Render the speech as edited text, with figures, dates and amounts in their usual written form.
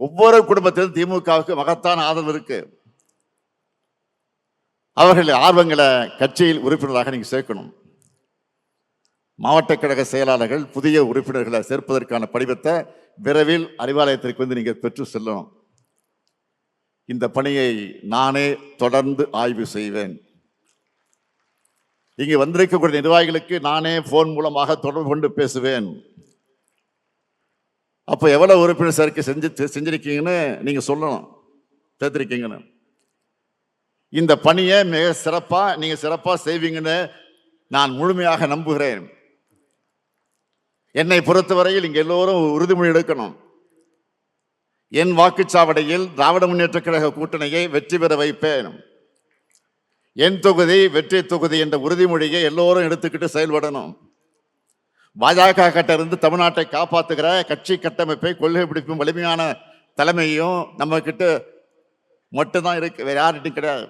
ஒவ்வொரு குடும்பத்திலும் திமுகவுக்கு மகத்தான ஆதரவு இருக்கு. அவர்கள் ஆர்வங்களை கட்சியில் உறுப்பினராக நீங்க சேர்க்கணும். மாவட்ட கழக செயலாளர்கள் புதிய உறுப்பினர்களை சேர்ப்பதற்கான படிவத்தை விரைவில் அறிவாலயத்திற்கு வந்து நீங்க பெற்று செல்லணும். இந்த பணியை நானே தொடர்ந்து ஆய்வு செய்வேன். இங்கே வந்திருக்கக்கூடிய நிர்வாகிகளுக்கு நானே போன் மூலமாக தொடர்பு கொண்டு பேசுவேன். அப்போ எவ்வளவு உறுப்பினர் சேர்க்கை செஞ்சிருக்கீங்கன்னு நீங்க சொல்லணும், சேர்த்திருக்கீங்கன்னு. இந்த பணியை மிக நீங்க சிறப்பா செய்வீங்கன்னு நான் முழுமையாக நம்புகிறேன். என்னை பொறுத்தவரையில் இங்க எல்லோரும் உறுதிமொழி எடுக்கணும். என் வாக்குச்சாவடியில் திராவிட முன்னேற்ற கழக கூட்டணியை வெற்றி பெற வைப்பேன். என் தொகுதி வெற்றி தொகுதி என்ற உறுதிமொழியை எல்லோரும் எடுத்துக்கிட்டு செயல்படணும். பாஜக கிட்ட இருந்து தமிழ்நாட்டை காப்பாற்றுகிற கட்சி கட்டமைப்பை கொள்கை பிடிப்பும் வலிமையான தலைமையும் நம்ம கிட்ட மட்டும்தான் இருக்கு, வேற யார்கிட்டையும் கிடையாது.